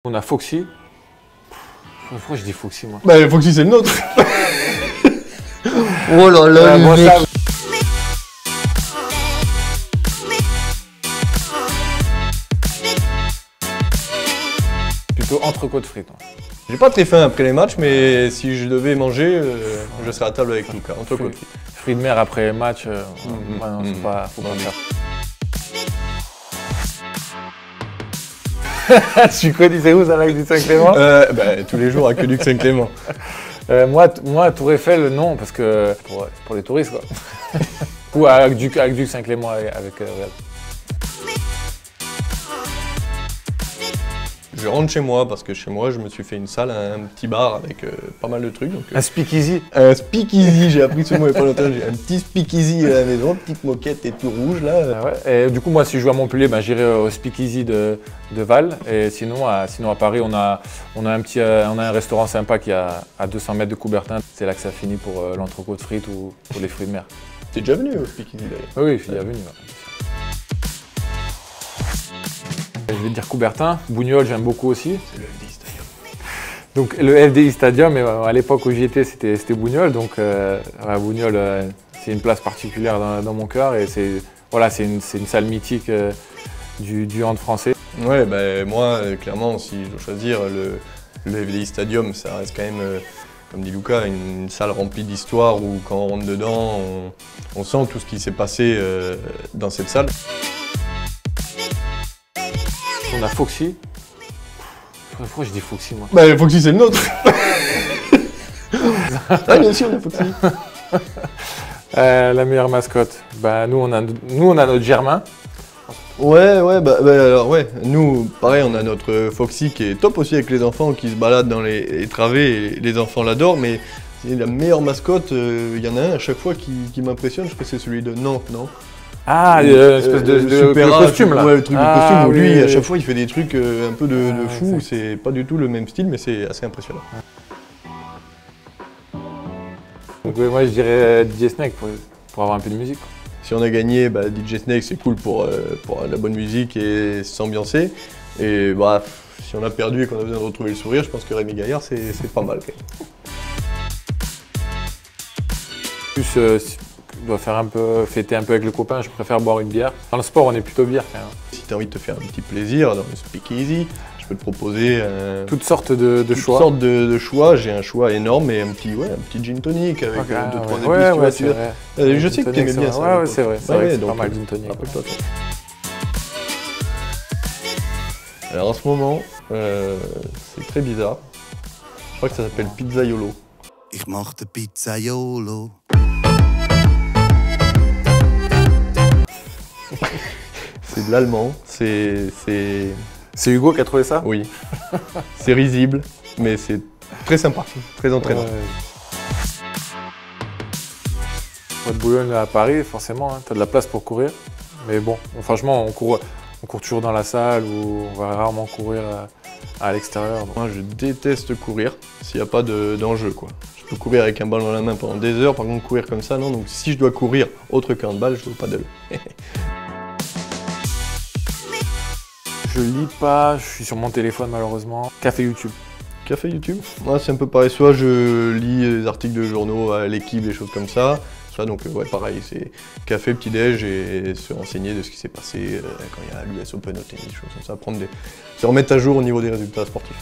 On a Foxy. Pourquoi je dis Foxy, moi? Bah, Foxy, c'est le nôtre. Oh là là, le mec. Plutôt entrecôte frites. J'ai pas très faim après les matchs, mais si je devais manger, je serais à table avec Lucas. Entrecôte frites. Fruits de mer après les matchs, non, faut pas faire. Tu connais où ça, Lac du Saint-Clément? Tous les jours à Aqueduc Saint-Clément. Moi, Tour Eiffel, non, parce que pour les touristes, quoi. Ou à Aqueduc Saint-Clément avec Real. Je rentre chez moi parce que chez moi, je me suis fait une salle, un petit bar avec pas mal de trucs. Donc, un speakeasy. Un speakeasy, j'ai appris ce mot il y a pas longtemps. J'ai un petit speakeasy à la maison, petite moquette et tout rouge là. Ah ouais. Et du coup, moi, si je joue à Montpellier, j'irai au speakeasy de Val. Et sinon, à Paris, on a un restaurant sympa qui est à 200 mètres de Coubertin. C'est là que ça finit pour l'entrecôte frites ou pour les fruits de mer. T'es déjà venu au speakeasy d'ailleurs? Oui, je suis déjà venu. Ouais. Je vais dire Coubertin, Bougnols j'aime beaucoup aussi. C'est le FDI Stadium. Donc le FDI Stadium, mais à l'époque où j'y étais, c'était Bougnols. Donc Bougnols, c'est une place particulière dans mon cœur et c'est une salle mythique du hand français. Ouais, moi, clairement, si je dois choisir, le FDI Stadium, ça reste quand même, comme dit Lucas, une salle remplie d'histoire où quand on rentre dedans, on sent tout ce qui s'est passé dans cette salle. On a Foxy. Pourquoi je dis Foxy, moi? Bah, Foxy, c'est le nôtre. Ah, bien sûr, on a Foxy. La meilleure mascotte. Nous, on a notre Germain. Ouais, alors ouais, nous, pareil, on a notre Foxy qui est top aussi avec les enfants, qui se balade dans les travées, et les enfants l'adorent, mais c'est la meilleure mascotte, il y en a un à chaque fois qui m'impressionne, je crois que c'est celui de Nantes, non? Ah, l'espèce de costume là. Ouais, le truc de costume où lui, oui. à chaque fois, il fait des trucs un peu de fou, c'est pas du tout le même style, mais c'est assez impressionnant. Donc moi, je dirais DJ Snake pour avoir un peu de musique. Si on a gagné, DJ Snake, c'est cool pour la bonne musique et s'ambiancer. Et si on a perdu et qu'on a besoin de retrouver le sourire, je pense que Rémi Gaillard, c'est pas mal quand même. Plus, je dois fêter un peu avec le copain, je préfère boire une bière. Dans le sport, on est plutôt bière quand même. Si tu as envie de te faire un petit plaisir dans le speakeasy, je peux te proposer toutes sortes de choix. Toutes sortes de choix, j'ai un choix énorme et un petit gin tonic avec 2-3 épices. Je sais que tu aimais bien ça. Ouais, c'est vrai, c'est pas mal gin tonic. Alors en ce moment, c'est très bizarre. Je crois que ça s'appelle Pizzaiolo. Ich mach den Pizzaiolo. C'est de l'allemand, c'est Hugo qui a trouvé ça? Oui. C'est risible, mais c'est très sympa, très entraînant. De Boulogne à Paris, forcément, hein, t'as de la place pour courir. Mais bon, franchement, on court toujours dans la salle ou on va rarement courir à l'extérieur. Moi, je déteste courir s'il n'y a pas d'enjeu, quoi. Je peux courir avec un ballon dans la main pendant des heures, par contre courir comme ça, non. Donc si je dois courir autre qu'un handball, je joue au paddle. Je lis pas, je suis sur mon téléphone malheureusement. Café YouTube. Café YouTube? Moi, c'est un peu pareil, soit je lis des articles de journaux à l'équipe, des choses comme ça, soit donc pareil, c'est café, petit-déj et se renseigner de ce qui s'est passé quand il y a l'US Open au tennis, choses comme ça, se remettre à jour au niveau des résultats sportifs.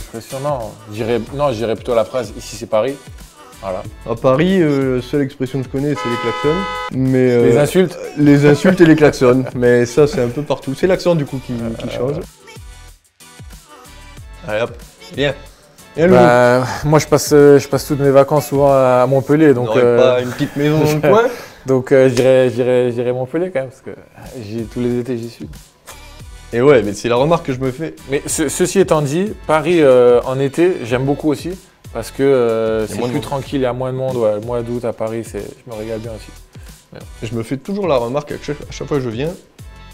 Impressionnant. Je dirais plutôt la phrase « Ici c'est Paris ». Voilà. À Paris, seule expression que je connais, c'est les klaxons. Mais, les insultes? Les insultes et les klaxons. Mais ça, c'est un peu partout. C'est l'accent du coup qui change. Allez hop, viens. Moi, je passe toutes mes vacances souvent à Montpellier. Donc, pas une petite maison dans le coin? Donc, je dirais Montpellier quand même, parce que tous les étés, j'y suis. Et ouais, mais c'est la remarque que je me fais. Mais ceci étant dit, Paris en été, j'aime beaucoup aussi. Parce que c'est plus tranquille, il y a moins de monde. Ouais, le mois d'août à Paris, je me régale bien aussi. Ouais. Je me fais toujours la remarque, à chaque fois que je viens,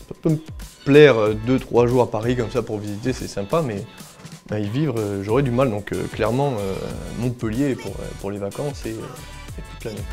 ça peut me plaire 2-3 jours à Paris comme ça pour visiter, c'est sympa, mais y vivre, j'aurais du mal. Donc clairement, Montpellier pour les vacances, c'est toute l'année.